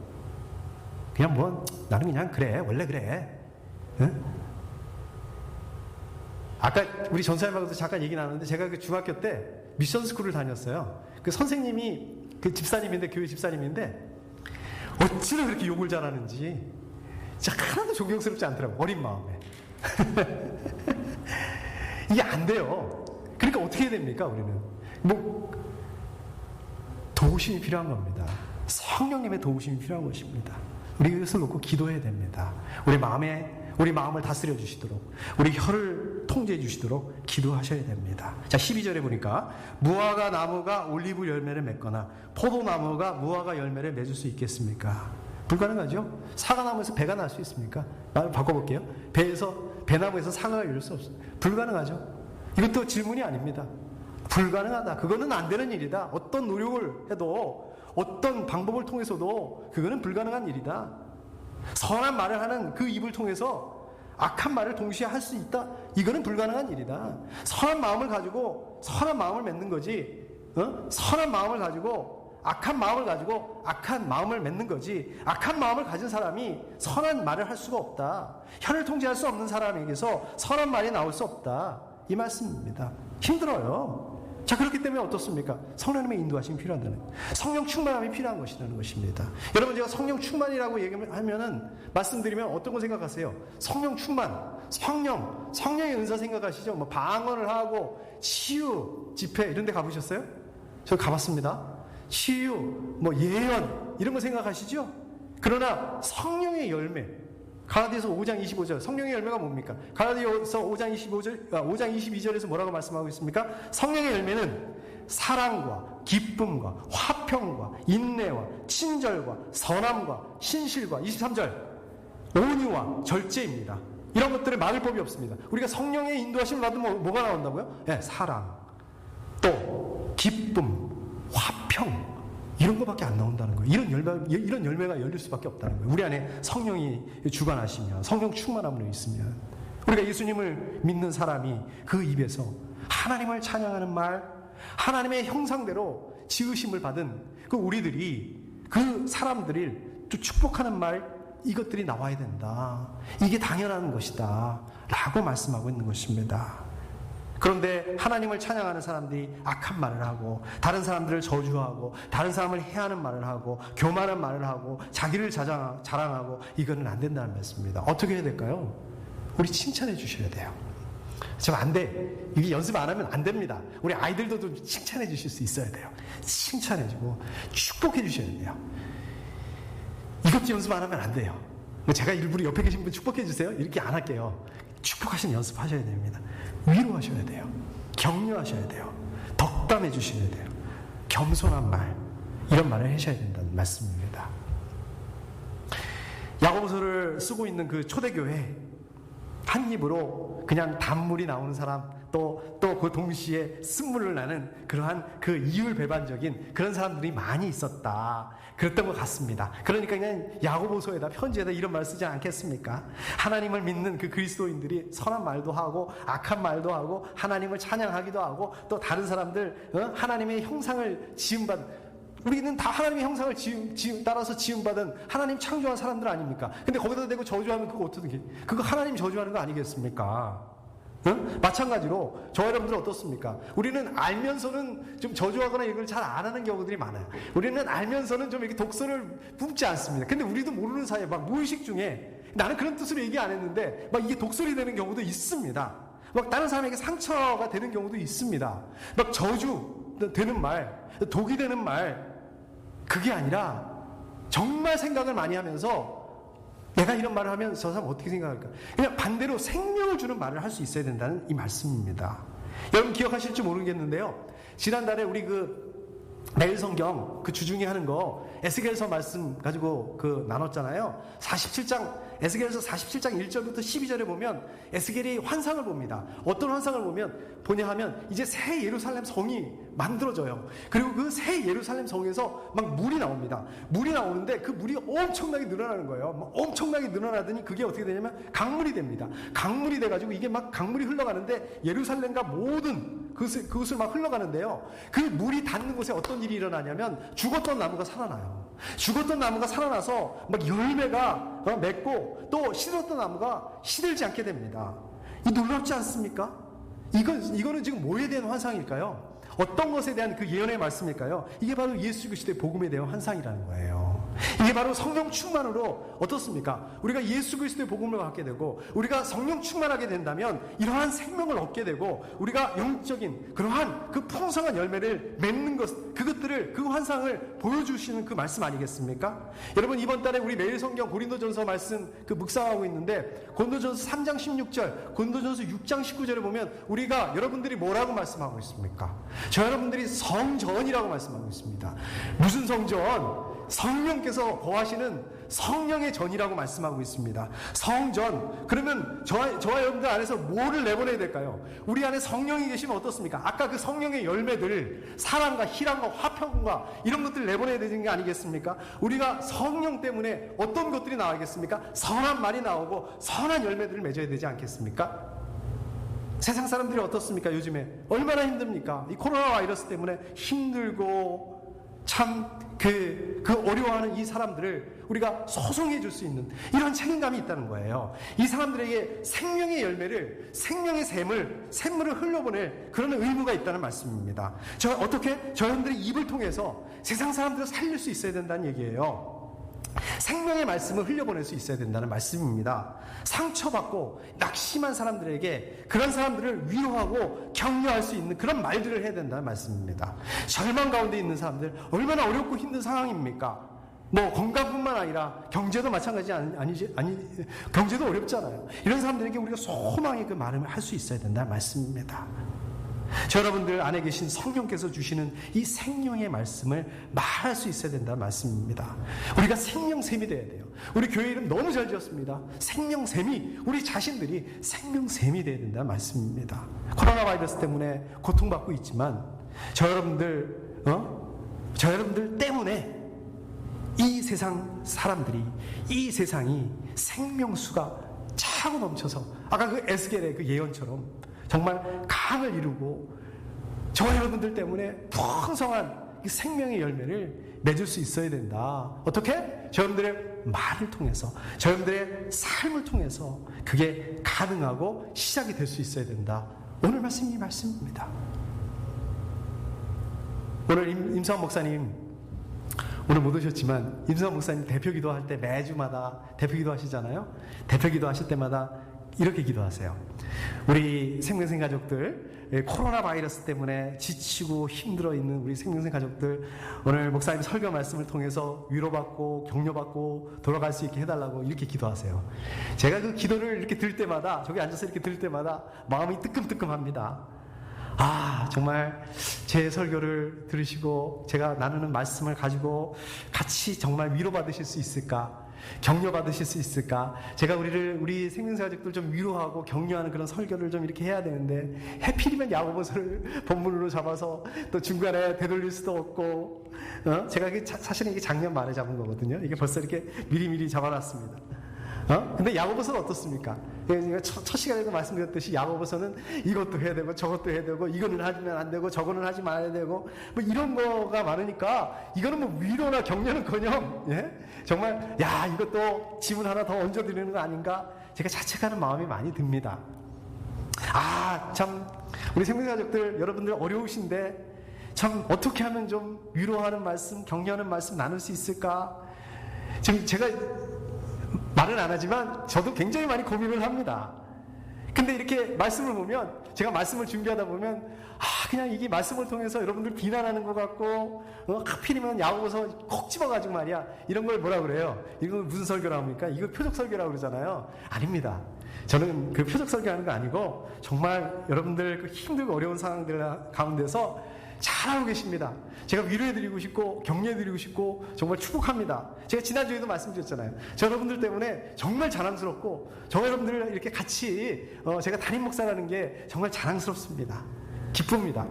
그냥 나는 그냥 그래, 원래 그래. 응? 아까 우리 전사님하고도 잠깐 얘기 나눴는데 제가 그 중학교 때 미션 스쿨을 다녔어요. 그 선생님이 그 집사님인데, 교회 집사님인데 어찌나 그렇게 욕을 잘하는지 진짜 하나도 존경스럽지 않더라고요, 어린 마음에. 이게 안 돼요. 그러니까 어떻게 해야 됩니까? 우리는 도우심이 필요한 겁니다. 성령님의 도우심이 필요한 것입니다. 우리 이것을 놓고 기도해야 됩니다. 우리 마음을 다스려 주시도록, 우리 혀를 통제해 주시도록 기도하셔야 됩니다. 자, 12절에 보니까 무화과 나무가 올리브 열매를 맺거나 포도나무가 무화과 열매를 맺을 수 있겠습니까? 불가능하죠? 사과나무에서 배가 날 수 있습니까? 말 바꿔볼게요. 배나무에서 사과가 열릴 수 없어요. 불가능하죠? 이것도 질문이 아닙니다. 불가능하다. 그거는 안 되는 일이다. 어떤 노력을 해도, 어떤 방법을 통해서도 그거는 불가능한 일이다. 선한 말을 하는 그 입을 통해서 악한 말을 동시에 할 수 있다. 이거는 불가능한 일이다. 선한 마음을 가지고 선한 마음을 맺는 거지, 선한 마음을 가지고 악한 마음을 가지고 악한 마음을 맺는 거지, 악한 마음을 가진 사람이 선한 말을 할 수가 없다. 혀를 통제할 수 없는 사람에게서 선한 말이 나올 수 없다. 이 말씀입니다. 힘들어요. 자, 그렇기 때문에 어떻습니까? 성령님의 인도하심이 필요하다는, 성령 충만함이 필요한 것이라는 것입니다. 여러분, 제가 성령 충만이라고 얘기하면은, 말씀드리면 어떤 거 생각하세요? 성령 충만, 성령의 은사 생각하시죠? 뭐 방언을 하고 치유 집회 이런 데 가보셨어요? 저 가봤습니다. 치유, 뭐 예언 이런 거 생각하시죠? 그러나 성령의 열매, 갈라디아서 5장 25절, 성령의 열매가 뭡니까? 갈라디아서 5장 22절에서 뭐라고 말씀하고 있습니까? 성령의 열매는 사랑과 기쁨과 화평과 인내와 친절과 선함과 신실과 23절 온유와 절제입니다. 이런 것들을 막을 법이 없습니다. 우리가 성령의 인도하심을 받으면 뭐가 나온다고요? 네, 사랑, 또 기쁨, 화평, 이런 것밖에 안 나온다는 거예요. 이런 열매가 열릴 수밖에 없다는 거예요. 우리 안에 성령이 주관하시면, 성령 충만함으로 있으면, 우리가 예수님을 믿는 사람이 그 입에서 하나님을 찬양하는 말, 하나님의 형상대로 지으심을 받은 그 우리들이, 그 사람들을 또 축복하는 말, 이것들이 나와야 된다. 이게 당연한 것이다. 라고 말씀하고 있는 것입니다. 그런데 하나님을 찬양하는 사람들이 악한 말을 하고, 다른 사람들을 저주하고, 다른 사람을 해하는 말을 하고, 교만한 말을 하고, 자기를 자랑하고, 이거는 안 된다는 말씀입니다. 어떻게 해야 될까요? 우리 칭찬해 주셔야 돼요. 저 안 돼. 이게 연습 안 하면 안 됩니다. 우리 아이들도 좀 칭찬해 주실 수 있어야 돼요. 칭찬해 주고 축복해 주셔야 돼요. 이것도 연습 안 하면 안 돼요. 제가 일부러 옆에 계신 분 축복해 주세요, 이렇게 안 할게요. 축복하시는 연습하셔야 됩니다. 위로하셔야 돼요. 격려하셔야 돼요. 덕담해 주셔야 돼요. 겸손한 말, 이런 말을 하셔야 된다는 말씀입니다. 야고보서를 쓰고 있는 그 초대교회, 한 입으로 그냥 단물이 나오는 사람, 또 그 동시에 쓴물을 나는 그러한 그 이율배반적인 그런 사람들이 많이 있었다. 그랬던 것 같습니다. 그러니까 그냥 야고보서에다, 편지에다 이런 말을 쓰지 않겠습니까? 하나님을 믿는 그 그리스도인들이 선한 말도 하고 악한 말도 하고 하나님을 찬양하기도 하고, 또 다른 사람들 하나님의 형상을 지음받은, 우리는 다 하나님의 형상을 따라서 지음받은 하나님 창조한 사람들 아닙니까? 근데 거기다 대고 저주하면 그거 어떻게, 그거 하나님 저주하는 거 아니겠습니까? 응? 마찬가지로 저 여러분들 어떻습니까? 우리는 알면서는 좀 저주하거나 이걸 잘 안 하는 경우들이 많아요. 우리는 알면서는 좀 이렇게 독서를 뿜지 않습니다. 근데 우리도 모르는 사이에 막 무의식 중에, 나는 그런 뜻으로 얘기 안 했는데 막 이게 독설이 되는 경우도 있습니다. 막 다른 사람에게 상처가 되는 경우도 있습니다. 막 저주 되는 말, 독이 되는 말, 그게 아니라 정말 생각을 많이 하면서, 내가 이런 말을 하면 저 사람 어떻게 생각할까? 그냥 반대로 생명을 주는 말을 할 수 있어야 된다는 이 말씀입니다. 여러분 기억하실지 모르겠는데요, 지난달에 우리 매일 성경 그 주중에 하는 거 에스겔서 말씀 가지고 나눴잖아요. 47장, 에스겔서 47장 1절부터 12절에 보면 에스겔이 환상을 봅니다. 어떤 환상을 보냐 하면, 이제 새 예루살렘 성이 만들어져요. 그리고 그 새 예루살렘 성에서 막 물이 나옵니다. 물이 나오는데 그 물이 엄청나게 늘어나는 거예요. 막 엄청나게 늘어나더니 그게 어떻게 되냐면 강물이 됩니다. 강물이 돼가지고 이게 막 강물이 흘러가는데 예루살렘과 모든 그것을 막 흘러가는데요. 그 물이 닿는 곳에 어떤 일이 일어나냐면, 죽었던 나무가 살아나요. 죽었던 나무가 살아나서 막 열매가 맺고, 또 시들었던 나무가 시들지 않게 됩니다. 이 놀랍지 않습니까? 이거는 지금 뭐에 대한 환상일까요? 어떤 것에 대한 그 예언의 말씀일까요? 이게 바로 예수 그리스도의 복음에 대한 환상이라는 거예요. 이게 바로 성령 충만으로 어떻습니까? 우리가 예수 그리스도의 복음을 갖게 되고, 우리가 성령 충만하게 된다면 이러한 생명을 얻게 되고, 우리가 영적인 그러한 그 풍성한 열매를 맺는 것, 그것들을, 그 환상을 보여주시는 그 말씀 아니겠습니까? 여러분, 이번 달에 우리 매일 성경 고린도전서 말씀 묵상하고 있는데, 고린도전서 3장 16절, 고린도전서 6장 19절에 보면 우리가, 여러분들이 뭐라고 말씀하고 있습니까? 저 여러분들이 성전이라고 말씀하고 있습니다. 무슨 성전? 성령께서 거하시는 성령의 전이라고 말씀하고 있습니다. 성전. 그러면 저와 여러분들 안에서 뭐를 내보내야 될까요? 우리 안에 성령이 계시면 어떻습니까? 아까 그 성령의 열매들, 사랑과 희랑과 화평과 이런 것들을 내보내야 되는 게 아니겠습니까? 우리가 성령 때문에 어떤 것들이 나오겠습니까? 선한 말이 나오고 선한 열매들을 맺어야 되지 않겠습니까? 세상 사람들이 어떻습니까? 요즘에 얼마나 힘듭니까? 이 코로나 바이러스 때문에 힘들고 참 그 어려워하는 이 사람들을 우리가 소송해 줄 수 있는 이런 책임감이 있다는 거예요. 이 사람들에게 생명의 열매를, 생명의 샘물을 흘려보낼 그런 의무가 있다는 말씀입니다. 어떻게? 저희들의 입을 통해서 세상 사람들을 살릴 수 있어야 된다는 얘기예요. 생명의 말씀을 흘려보낼 수 있어야 된다는 말씀입니다. 상처받고 낙심한 사람들에게 그런 사람들을 위로하고 격려할 수 있는 그런 말들을 해야 된다는 말씀입니다. 절망 가운데 있는 사람들 얼마나 어렵고 힘든 상황입니까? 뭐 건강뿐만 아니라 경제도 마찬가지 경제도 어렵잖아요. 이런 사람들에게 우리가 소망의 그 말을 할 수 있어야 된다는 말씀입니다. 저 여러분들 안에 계신 성령께서 주시는 이 생명의 말씀을 말할 수 있어야 된다는 말씀입니다. 우리가 생명샘이 돼야 돼요. 우리 교회 이름 너무 잘 지었습니다. 생명샘이, 우리 자신들이 생명샘이 돼야 된다는 말씀입니다. 코로나 바이러스 때문에 고통받고 있지만 저 여러분들 때문에 이 세상 사람들이, 이 세상이 생명수가 차고 넘쳐서 아까 그 에스겔의 그 예언처럼 정말 강을 이루고 저 여러분들 때문에 풍성한 이 생명의 열매를 맺을 수 있어야 된다. 어떻게? 저 여러분들의 말을 통해서, 저 여러분들의 삶을 통해서 그게 가능하고 시작이 될 수 있어야 된다. 오늘 말씀이 이 말씀입니다. 오늘 임상원 목사님 오늘 못 오셨지만 임상원 목사님 대표기도 할 때 매주마다 대표기도 하시잖아요. 대표기도 하실 때마다 이렇게 기도하세요. 우리 생명생 가족들, 코로나 바이러스 때문에 지치고 힘들어 있는 우리 생명생 가족들, 오늘 목사님 설교 말씀을 통해서 위로받고 격려받고 돌아갈 수 있게 해달라고 이렇게 기도하세요. 제가 그 기도를 이렇게 들을 때마다, 저기 앉아서 이렇게 들을 때마다 마음이 뜨끔뜨끔합니다. 정말 제 설교를 들으시고 제가 나누는 말씀을 가지고 같이 정말 위로받으실 수 있을까? 격려받으실 수 있을까? 제가 우리 생명사 가족들 좀 위로하고 격려하는 그런 설교를 좀 이렇게 해야 되는데, 해필이면 야고보서를 본문으로 잡아서 또 중간에 되돌릴 수도 없고, 제가 사실은 이게 작년 말에 잡은 거거든요. 이게 벌써 이렇게 미리미리 잡아놨습니다. 근데 야고보서는 어떻습니까? 첫 시간에도 말씀드렸듯이 야고보서는 이것도 해야 되고 저것도 해야 되고 이거는 하면 안 되고 저거는 하지 말아야 되고 뭐 이런 거가 많으니까 이거는 뭐 위로나 격려는커녕 정말 이것도 지문 하나 더 얹어드리는 거 아닌가? 제가 자책하는 마음이 많이 듭니다. 참 우리 생명가족들 여러분들 어려우신데 참 어떻게 하면 좀 위로하는 말씀, 격려하는 말씀 나눌 수 있을까? 지금 제가 말은 안 하지만 저도 굉장히 많이 고민을 합니다. 근데 이렇게 말씀을 보면, 제가 말씀을 준비하다 보면 그냥 이게 말씀을 통해서 여러분들 비난하는 것 같고 하필이면 야고보서 콕 집어가지고 말이야, 이런 걸 뭐라 그래요? 이거 무슨 설교라고 합니까? 이거 표적 설교라고 그러잖아요. 아닙니다. 저는 그 표적 설교하는 거 아니고 정말 여러분들 그 힘들고 어려운 상황들 가운데서 잘하고 계십니다. 제가 위로해드리고 싶고 격려해드리고 싶고 정말 축복합니다. 제가 지난주에도 말씀드렸잖아요. 저 여러분들 때문에 정말 자랑스럽고 저 여러분들 이렇게 같이 제가 담임 목사라는 게 정말 자랑스럽습니다. 기쁩니다.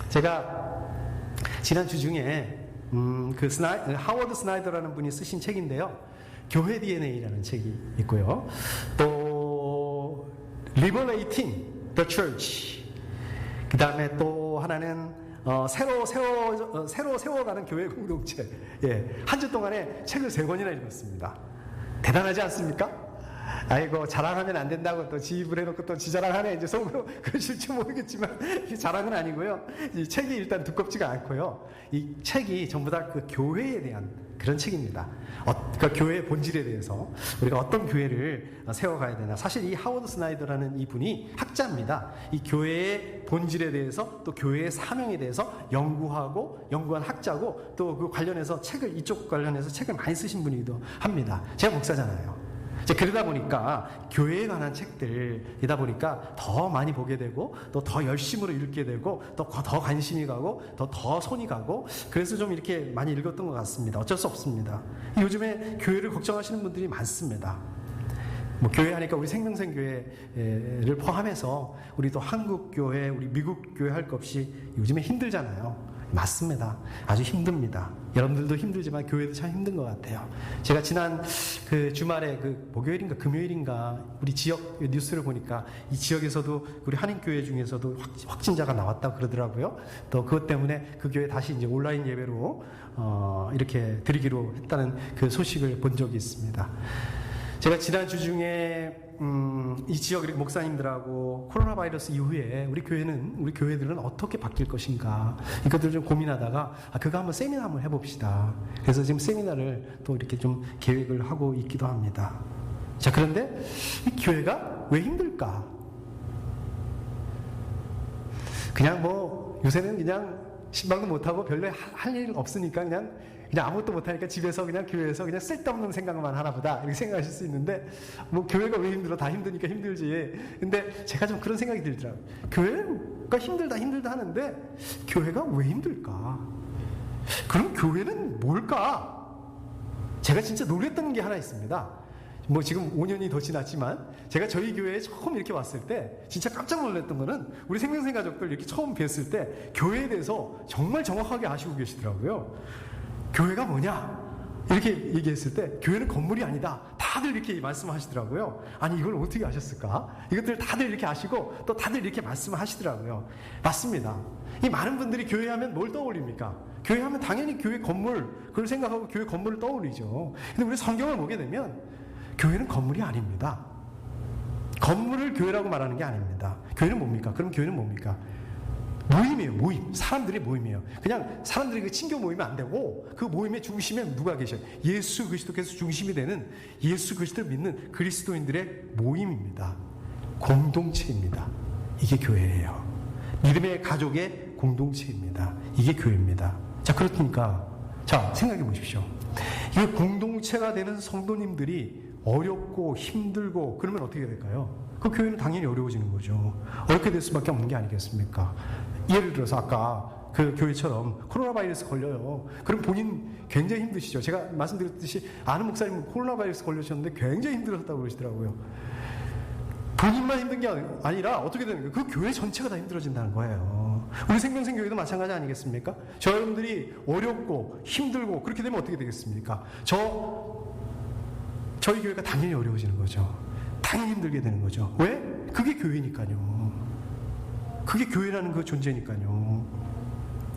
제가 지난주 중에 하워드 스나이더라는 분이 쓰신 책인데요. 교회 DNA라는 책이 있고요. 또 Liberating the Church, 그 다음에 또 하나는 새로 세워가는 교회 공동체. 한 주 동안에 책을 3권이나 읽었습니다. 대단하지 않습니까? 아이고, 자랑하면 안 된다고 또 지입을 해놓고 또 지자랑하네. 이제 속으로 그러실지 모르겠지만, 자랑은 아니고요. 이 책이 일단 두껍지가 않고요. 이 책이 전부 다 그 교회에 대한 그런 책입니다. 그 교회의 본질에 대해서 우리가 어떤 교회를 세워가야 되나. 사실 이 하워드 스나이더라는 이 분이 학자입니다. 이 교회의 본질에 대해서 또 교회의 사명에 대해서 연구한 학자고, 또 그 관련해서 이쪽 관련해서 책을 많이 쓰신 분이기도 합니다. 제가 목사잖아요. 그러다 보니까 교회에 관한 책들이다 보니까 더 많이 보게 되고 또 더 열심으로 읽게 되고 또 더 관심이 가고 더 손이 가고, 그래서 좀 이렇게 많이 읽었던 것 같습니다. 어쩔 수 없습니다. 요즘에 교회를 걱정하시는 분들이 많습니다. 뭐 교회 하니까 우리 생명생 교회를 포함해서 우리 또 한국 교회, 우리 미국 교회 할 것 없이 요즘에 힘들잖아요. 맞습니다. 아주 힘듭니다. 여러분들도 힘들지만 교회도 참 힘든 것 같아요. 제가 지난 그 주말에 목요일인가 금요일인가 우리 지역 뉴스를 보니까 이 지역에서도 우리 한인교회 중에서도 확진자가 나왔다고 그러더라고요. 또 그것 때문에 그 교회 다시 이제 온라인 예배로 이렇게 드리기로 했다는 그 소식을 본 적이 있습니다. 제가 지난주 중에 이 지역 목사님들하고 코로나 바이러스 이후에 우리 교회들은 어떻게 바뀔 것인가 이것들을 좀 고민하다가 그거 한번 세미나 한번 해봅시다. 그래서 지금 세미나를 또 이렇게 좀 계획을 하고 있기도 합니다. 자, 그런데 이 교회가 왜 힘들까? 그냥 요새는 그냥 신방도 못하고 별로 할 일 없으니까 그냥 아무것도 못하니까 집에서 그냥 교회에서 그냥 쓸데없는 생각만 하나 보다 이렇게 생각하실 수 있는데 교회가 왜 힘들어? 다 힘드니까 힘들지. 근데 제가 좀 그런 생각이 들더라고요. 교회가 힘들다 하는데 교회가 왜 힘들까? 그럼 교회는 뭘까? 제가 진짜 놀랬던 게 하나 있습니다. 지금 5년이 더 지났지만 제가 저희 교회에 처음 이렇게 왔을 때 진짜 깜짝 놀랐던 거는 우리 생명생 가족들 이렇게 처음 뵀을 때 교회에 대해서 정말 정확하게 아시고 계시더라고요. 교회가 뭐냐? 이렇게 얘기했을 때 교회는 건물이 아니다. 다들 이렇게 말씀하시더라고요. 아니 이걸 어떻게 아셨을까? 이것들 다들 이렇게 아시고 또 다들 이렇게 말씀하시더라고요. 맞습니다. 이 많은 분들이 교회하면 뭘 떠올립니까? 교회하면 당연히 교회 건물 그걸 생각하고 교회 건물을 떠올리죠. 근데 우리 성경을 보게 되면 교회는 건물이 아닙니다. 건물을 교회라고 말하는 게 아닙니다. 교회는 뭡니까? 그럼 교회는 뭡니까? 모임이에요. 모임. 사람들의 모임이에요. 그냥 사람들이 그 친교 모이면 안 되고 그 모임의 중심에 누가 계셔요? 예수 그리스도께서 중심이 되는 예수 그리스도를 믿는 그리스도인들의 모임입니다. 공동체입니다. 이게 교회예요. 믿음의 가족의 공동체입니다. 이게 교회입니다. 자, 그렇으니까 생각해 보십시오. 이 공동체가 되는 성도님들이 어렵고 힘들고 그러면 어떻게 될까요? 그 교회는 당연히 어려워지는 거죠. 어렵게 될 수밖에 없는 게 아니겠습니까? 예를 들어서 아까 그 교회처럼 코로나 바이러스 걸려요. 그럼 본인 굉장히 힘드시죠. 제가 말씀드렸듯이 아는 목사님은 코로나 바이러스 걸리셨는데 굉장히 힘들었다고 그러시더라고요. 본인만 힘든 게 아니라 어떻게 되는 거예요? 그 교회 전체가 다 힘들어진다는 거예요. 우리 생명생 교회도 마찬가지 아니겠습니까? 저 여러분들이 어렵고 힘들고 그렇게 되면 어떻게 되겠습니까? 저희 교회가 당연히 어려워지는 거죠. 당연히 힘들게 되는 거죠. 왜? 그게 교회니까요. 그게 교회라는 그 존재니까요.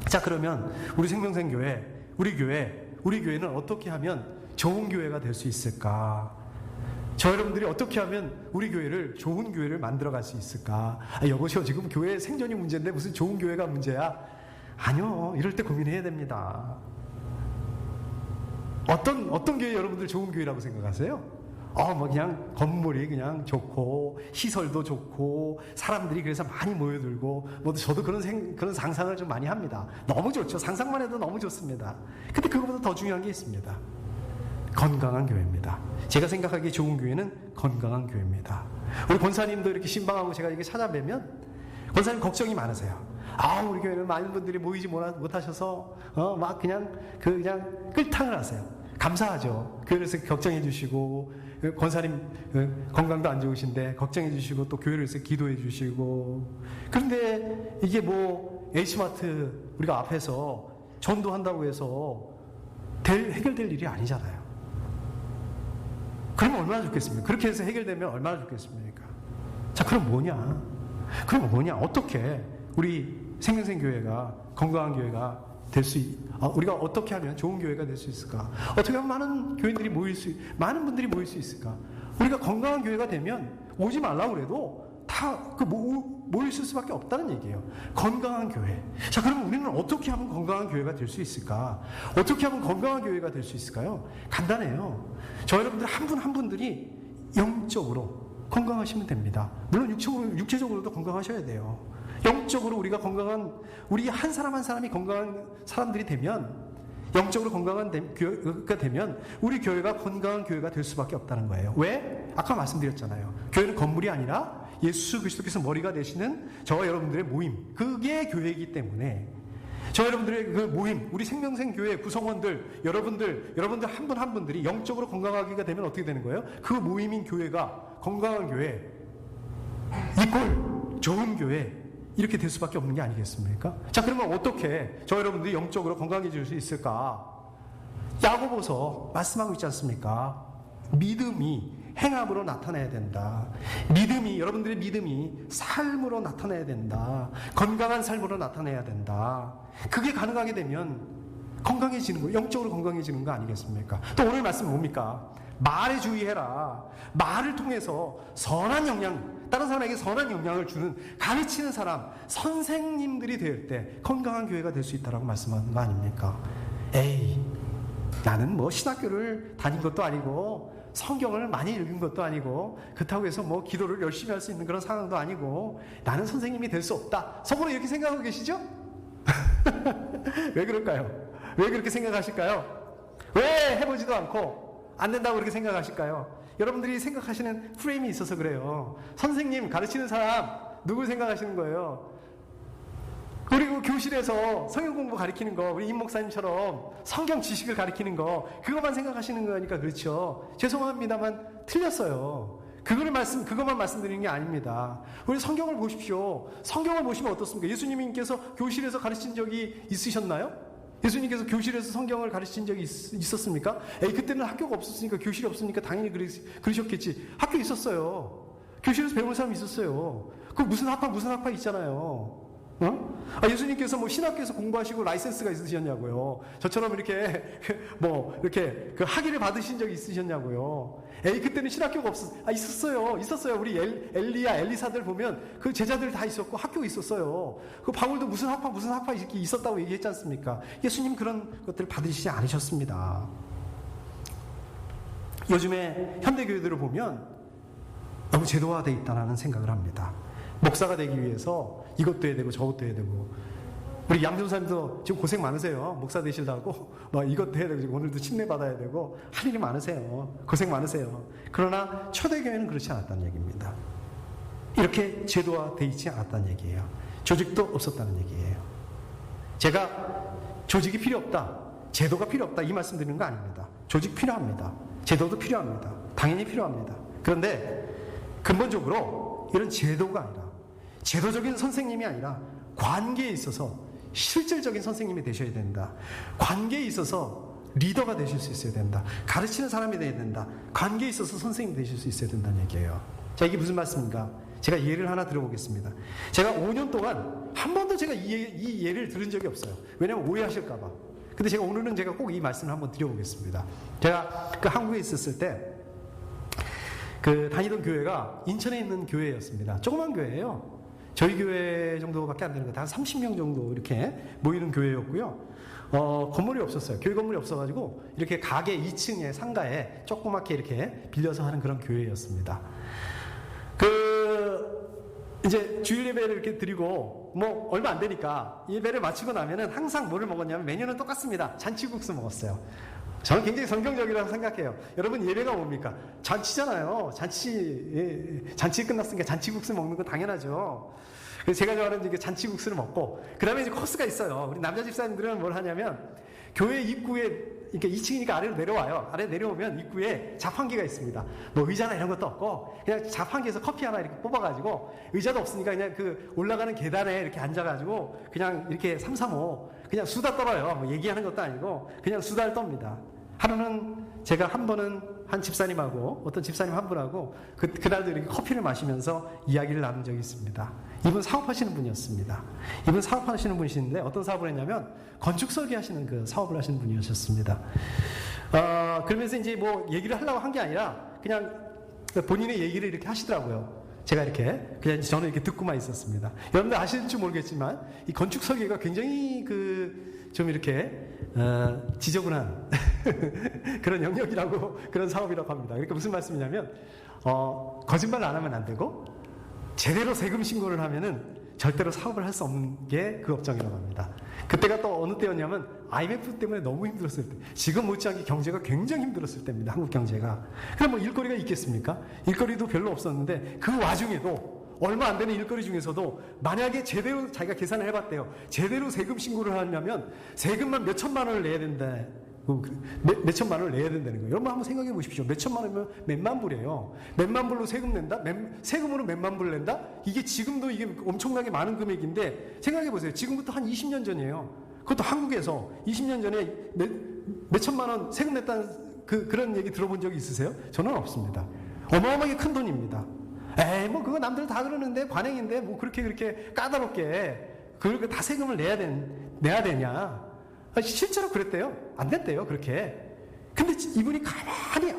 자, 그러면 우리 생명생 교회, 우리 교회는 어떻게 하면 좋은 교회가 될 수 있을까? 저 여러분들이 어떻게 하면 우리 교회를 좋은 교회를 만들어갈 수 있을까? 여보세요, 지금 교회 생존이 문제인데 무슨 좋은 교회가 문제야? 아니요, 이럴 때 고민해야 됩니다. 어떤 교회 여러분들 좋은 교회라고 생각하세요? 그냥 건물이 그냥 좋고 시설도 좋고 사람들이 그래서 많이 모여들고 저도 그런 상상을 좀 많이 합니다. 너무 좋죠. 상상만 해도 너무 좋습니다. 근데 그것보다 더 중요한 게 있습니다. 건강한 교회입니다. 제가 생각하기에 좋은 교회는 건강한 교회입니다. 우리 권사님도 이렇게 신방하고 제가 이렇게 찾아뵈면 권사님 걱정이 많으세요. 우리 교회는 많은 분들이 모이지 못하셔서 막 그냥 끌탕을 하세요. 감사하죠. 교회에서 걱정해 주시고 권사님 건강도 안 좋으신데 걱정해 주시고 또 교회를 위해서 기도해 주시고. 그런데 이게 H마트 우리가 앞에서 전도한다고 해서 해결될 일이 아니잖아요. 그러면 얼마나 좋겠습니까? 그렇게 해서 해결되면 얼마나 좋겠습니까? 자, 그럼 뭐냐? 어떻게 우리 생명생 교회가 건강한 교회가 우리가 어떻게 하면 좋은 교회가 될 수 있을까? 어떻게 하면 많은 분들이 모일 수 있을까? 우리가 건강한 교회가 되면 오지 말라고 그래도 다 모일 수밖에 없다는 얘기예요. 건강한 교회. 자, 그러면 우리는 어떻게 하면 건강한 교회가 될 수 있을까? 어떻게 하면 건강한 교회가 될 수 있을까요? 간단해요. 저 여러분들 한 분 한 분들이 영적으로 건강하시면 됩니다. 물론 육체적으로도 건강하셔야 돼요. 영적으로 우리 한 사람 한 사람이 건강한 사람들이 되면, 영적으로 건강한 교회가 되면 우리 교회가 건강한 교회가 될 수밖에 없다는 거예요. 왜? 아까 말씀드렸잖아요. 교회는 건물이 아니라 예수 그리스도께서 머리가 되시는 저와 여러분들의 모임, 그게 교회이기 때문에 저 여러분들의 그 모임, 우리 생명생 교회 구성원들, 여러분들 한 분 한 분들이 영적으로 건강하기가 되면 어떻게 되는 거예요? 그 모임인 교회가 건강한 교회 이꼴 좋은 교회, 이렇게 될 수밖에 없는 게 아니겠습니까? 자, 그러면 어떻게 저 여러분들이 영적으로 건강해질 수 있을까? 야고보서 말씀하고 있지 않습니까? 믿음이 행함으로 나타나야 된다. 여러분들의 믿음이 삶으로 나타나야 된다. 건강한 삶으로 나타나야 된다. 그게 가능하게 되면 건강해지는 거, 영적으로 건강해지는 거 아니겠습니까? 또 오늘 말씀 뭡니까? 말에 주의해라. 말을 통해서 선한 영향, 다른 사람에게 선한 영향을 주는 가르치는 사람, 선생님들이 될 때 건강한 교회가 될 수 있다라고 말씀하는 거 아닙니까? 에이, 나는 뭐 신학교를 다닌 것도 아니고 성경을 많이 읽은 것도 아니고 그렇다고 해서 뭐 기도를 열심히 할 수 있는 그런 상황도 아니고 나는 선생님이 될 수 없다. 속으로 이렇게 생각하고 계시죠? 왜 그럴까요? 왜 그렇게 생각하실까요? 왜 해보지도 않고 안 된다고 그렇게 생각하실까요? 여러분들이 생각하시는 프레임이 있어서 그래요. 선생님, 가르치는 사람 누구 생각하시는 거예요? 그리고 교실에서 성경 공부 가르치는 거, 우리 임 목사님처럼 성경 지식을 가르치는 거, 그것만 생각하시는 거니까 그렇죠. 죄송합니다만 틀렸어요. 그것만 말씀드리는 게 아닙니다. 우리 성경을 보십시오. 성경을 보시면 어떻습니까? 예수님께서 교실에서 가르친 적이 있으셨나요? 예수님께서 교실에서 성경을 가르친 적이 있었습니까? 그때는 학교가 없었으니까, 교실이 없으니까 당연히 그러셨겠지. 학교 있었어요. 교실에서 배우는 사람이 있었어요. 그 무슨 학파 있잖아요. 예수님께서 뭐 신학교에서 공부하시고 라이센스가 있으셨냐고요. 저처럼 이렇게 이렇게 그 학위를 받으신 적이 있으셨냐고요. 그때는 신학교가 있었어요. 우리 엘리사들 보면 그 제자들 다 있었고 학교 있었어요. 그 바울도 무슨 학파 이렇게 있었다고 얘기했지 않습니까? 예수님 그런 것들을 받으시지 않으셨습니다. 요즘에 현대교회들을 보면 너무 제도화되어 있다는 생각을 합니다. 목사가 되기 위해서 이것도 해야 되고 저것도 해야 되고, 우리 양전사님도 지금 고생 많으세요. 목사 되시려고 이것도 해야 되고 오늘도 침례 받아야 되고 할 일이 많으세요. 고생 많으세요. 그러나 초대교회는 그렇지 않았다는 얘기입니다. 이렇게 제도화되어 있지 않았다는 얘기예요. 조직도 없었다는 얘기예요. 제가 조직이 필요 없다, 제도가 필요 없다 이 말씀 드리는 거 아닙니다. 조직 필요합니다. 제도도 필요합니다. 당연히 필요합니다. 그런데 근본적으로 이런 제도가 아니라, 제도적인 선생님이 아니라 관계에 있어서 실질적인 선생님이 되셔야 된다. 관계에 있어서 리더가 되실 수 있어야 된다. 가르치는 사람이 되어야 된다. 관계에 있어서 선생님이 되실 수 있어야 된다는 얘기예요. 자, 이게 무슨 말씀인가? 제가 예를 하나 들어보겠습니다. 제가 5년 동안 한 번도 제가 이 예를 들은 적이 없어요. 왜냐하면 오해하실까봐. 근데 제가 오늘은 제가 꼭 이 말씀을 한번 드려보겠습니다. 제가 그 한국에 있었을 때 그 다니던 교회가 인천에 있는 교회였습니다. 조그만 교회예요. 저희 교회 정도밖에 안 되는 것, 한 30명 정도 이렇게 모이는 교회였고요. 건물이 없었어요. 교회 건물이 없어가지고 이렇게 가게 2층에 상가에 조그맣게 이렇게 빌려서 하는 그런 교회였습니다. 이제 주일 예배를 이렇게 드리고 뭐 얼마 안 되니까 예배를 마치고 나면은 항상 뭐를 먹었냐면 메뉴는 똑같습니다. 잔치국수 먹었어요. 저는 굉장히 성경적이라고 생각해요. 여러분, 예배가 뭡니까? 잔치잖아요. 잔치 끝났으니까 잔치국수 먹는 건 당연하죠. 그래서 제가 좋아하는 이제 잔치국수를 먹고, 그 다음에 이제 코스가 있어요. 우리 남자 집사님들은 뭘 하냐면, 교회 입구에, 이렇게 2층이니까 아래로 내려와요. 아래 내려오면 입구에 자판기가 있습니다. 뭐 의자나 이런 것도 없고, 그냥 자판기에서 커피 하나 이렇게 뽑아가지고, 의자도 없으니까 그냥 그 올라가는 계단에 이렇게 앉아가지고, 그냥 이렇게 3, 3, 5, 그냥 수다 떨어요. 뭐 얘기하는 것도 아니고, 그냥 수다를 떱니다. 하루는 제가 한 번은 한 집사님하고 어떤 집사님 한 분하고 그날도 이렇게 커피를 마시면서 이야기를 나눈 적이 있습니다. 이분 사업하시는 분이었습니다. 이분 사업하시는 분이신데 어떤 사업을 했냐면 건축 설계하시는 그 사업을 하시는 분이셨습니다. 그러면서 이제 뭐 얘기를 하려고 한 게 아니라 그냥 본인의 얘기를 이렇게 하시더라고요. 제가 이렇게 그냥 저는 이렇게 듣고만 있었습니다. 여러분들 아실지 모르겠지만 이 건축 설계가 굉장히 좀 이렇게 지저분한 그런 영역이라고, 그런 사업이라고 합니다. 그러니까 무슨 말씀이냐면 거짓말 안 하면 안 되고 제대로 세금 신고를 하면은 절대로 사업을 할 수 없는 게 그 업종이라고 합니다. 그때가 또 어느 때였냐면 IMF 때문에 너무 힘들었을 때, 지금 못지않게 경제가 굉장히 힘들었을 때입니다. 한국 경제가. 그럼 뭐 일거리가 있겠습니까? 일거리도 별로 없었는데 그 와중에도 얼마 안 되는 일거리 중에서도 만약에 제대로 자기가 계산을 해봤대요. 제대로 세금 신고를 하려면 세금만 몇 천만 원을 내야 된다. 몇 천만 원을 내야 된다는 거예요. 여러분 한번 생각해 보십시오. 몇 천만 원이면 몇만 불이에요. 몇만 불로 세금 낸다? 세금으로 몇만 불을 낸다? 이게 지금도 이게 엄청나게 많은 금액인데 생각해 보세요. 지금부터 한 20년 전이에요. 그것도 한국에서 20년 전에 몇 천만 원 세금 냈다는 그런 얘기 들어본 적이 있으세요? 저는 없습니다. 어마어마하게 큰 돈입니다. 에이, 뭐 그거 남들 다 그러는데 관행인데 뭐 그렇게 까다롭게 그걸 다 세금을 내야 되냐? 실제로 그랬대요. 안 됐대요, 그렇게. 근데 이분이 가만히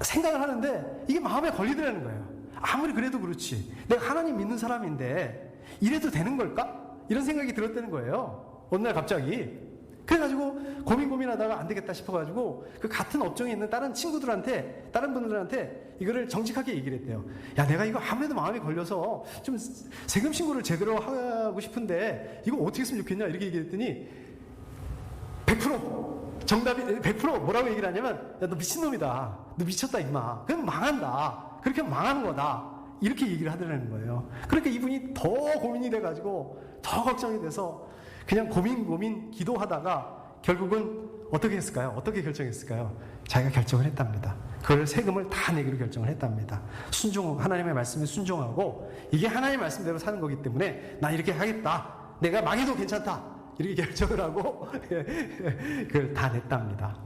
생각을 하는데 이게 마음에 걸리더라는 거예요. 아무리 그래도 그렇지. 내가 하나님 믿는 사람인데 이래도 되는 걸까? 이런 생각이 들었다는 거예요. 어느 날 갑자기. 그래가지고 고민하다가 안 되겠다 싶어가지고 그 같은 업종에 있는 다른 분들한테 이거를 정직하게 얘기를 했대요. 야, 내가 이거 아무래도 마음이 걸려서 좀 세금 신고를 제대로 하고 싶은데 이거 어떻게 했으면 좋겠냐? 이렇게 얘기했더니 100% 정답이 100% 뭐라고 얘기를 하냐면 야, 너 미친놈이다. 너 미쳤다 임마. 그럼 망한다. 그렇게 하면 망하는 거다. 이렇게 얘기를 하더라는 거예요. 그러니까 이분이 더 고민이 돼가지고 더 걱정이 돼서 그냥 고민 기도하다가 결국은 어떻게 했을까요? 어떻게 결정했을까요? 자기가 결정을 했답니다. 그걸 세금을 다 내기로 결정을 했답니다. 하나님의 말씀에 순종하고 이게 하나님의 말씀대로 사는 거기 때문에 나 이렇게 하겠다. 내가 망해도 괜찮다. 이렇게 결정을 하고 그걸 다 냈답니다.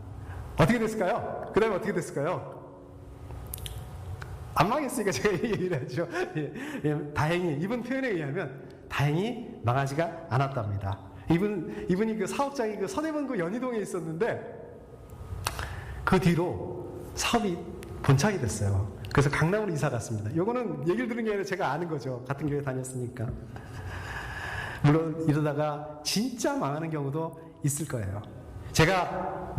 어떻게 됐을까요? 그 다음에 어떻게 됐을까요? 안 망했으니까 제가 얘기를 하죠. 다행히 이분 표현에 의하면 다행히 망하지가 않았답니다. 이분이 그 사업장이 그 서대문구 연희동에 있었는데 그 뒤로 사업이 본착이 됐어요. 그래서 강남으로 이사 갔습니다. 요거는 얘기를 들은 게 아니라 제가 아는 거죠. 같은 교회 다녔으니까. 물론 이러다가 진짜 망하는 경우도 있을 거예요. 제가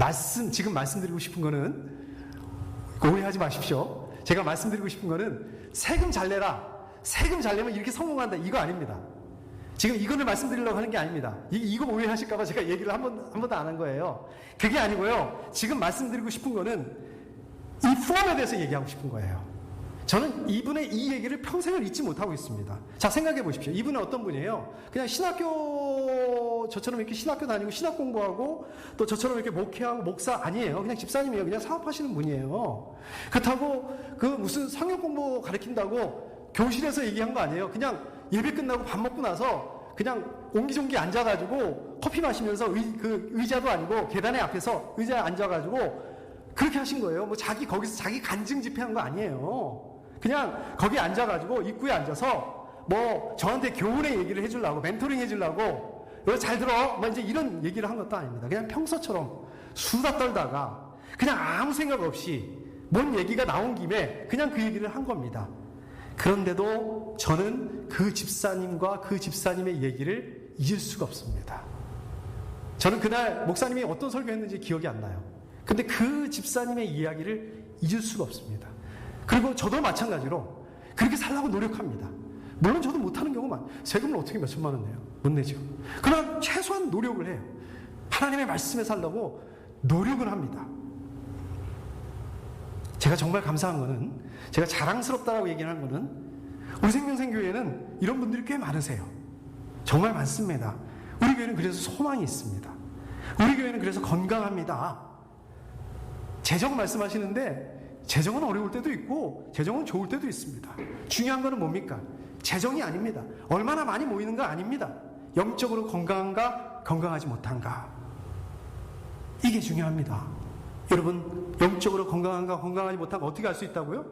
지금 말씀드리고 싶은 거는 오해하지 마십시오. 제가 말씀드리고 싶은 거는 세금 잘 내라. 세금 잘 내면 이렇게 성공한다. 이거 아닙니다. 지금 이거를 말씀드리려고 하는 게 아닙니다. 이거 오해하실까봐 제가 얘기를 한 번도 안 한 거예요. 그게 아니고요. 지금 말씀드리고 싶은 거는 이 폼에 대해서 얘기하고 싶은 거예요. 저는 이분의 이 얘기를 평생을 잊지 못하고 있습니다. 자, 생각해 보십시오. 이분은 어떤 분이에요? 그냥 저처럼 이렇게 신학교 다니고 신학 공부하고 또 저처럼 이렇게 목회하고 목사 아니에요. 그냥 집사님이에요. 그냥 사업하시는 분이에요. 그렇다고 그 무슨 성역 공부 가르친다고 교실에서 얘기한 거 아니에요. 그냥 예배 끝나고 밥 먹고 나서 그냥 옹기종기 앉아가지고 커피 마시면서 의자도 아니고 계단에 앞에서 의자에 앉아가지고 그렇게 하신 거예요. 뭐 거기서 자기 간증 집회한 거 아니에요. 그냥 거기 앉아가지고 입구에 앉아서 뭐 저한테 교훈의 얘기를 해주려고 멘토링 해주려고 이거 잘 들어 뭐 이제 이런 얘기를 한 것도 아닙니다. 그냥 평소처럼 수다 떨다가 그냥 아무 생각 없이 뭔 얘기가 나온 김에 그냥 그 얘기를 한 겁니다. 그런데도 저는 그 집사님과 그 집사님의 얘기를 잊을 수가 없습니다. 저는 그날 목사님이 어떤 설교했는지 기억이 안 나요. 근데 그 집사님의 이야기를 잊을 수가 없습니다. 그리고 저도 마찬가지로 그렇게 살려고 노력합니다. 물론 저도 못하는 경우만 세금을 어떻게 몇 천만 원 내요? 못 내죠. 그러나 최소한 노력을 해요. 하나님의 말씀에 살려고 노력을 합니다. 제가 정말 감사한 거는 제가 자랑스럽다라고 얘기하는 거는 우리 생명생교회는 이런 분들이 꽤 많으세요. 정말 많습니다. 우리 교회는 그래서 소망이 있습니다. 우리 교회는 그래서 건강합니다. 재정 말씀하시는데 재정은 어려울 때도 있고 재정은 좋을 때도 있습니다. 중요한 거는 뭡니까? 재정이 아닙니다. 얼마나 많이 모이는가 아닙니다. 영적으로 건강한가 건강하지 못한가 이게 중요합니다. 여러분 영적으로 건강한가 건강하지 못한가 어떻게 알 수 있다고요?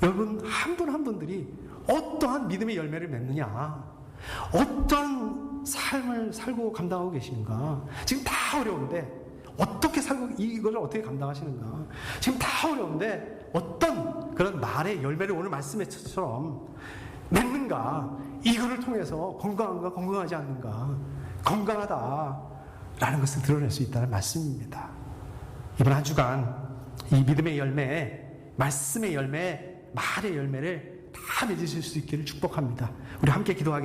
여러분 한 분 한 분들이 어떠한 믿음의 열매를 맺느냐 어떠한 삶을 살고 감당하고 계시는가 지금 다 어려운데 어떻게 살고 이걸 어떻게 감당하시는가 지금 다 어려운데 어떤 그런 말의 열매를 오늘 말씀처럼 맺는가 이거를 통해서 건강한가 건강하지 않는가 건강하다라는 것을 드러낼 수 있다는 말씀입니다. 이번 한 주간 이 믿음의 열매 말씀의 열매 말의 열매를 다 맺으실 수 있기를 축복합니다. 우리 함께 기도하겠습니다.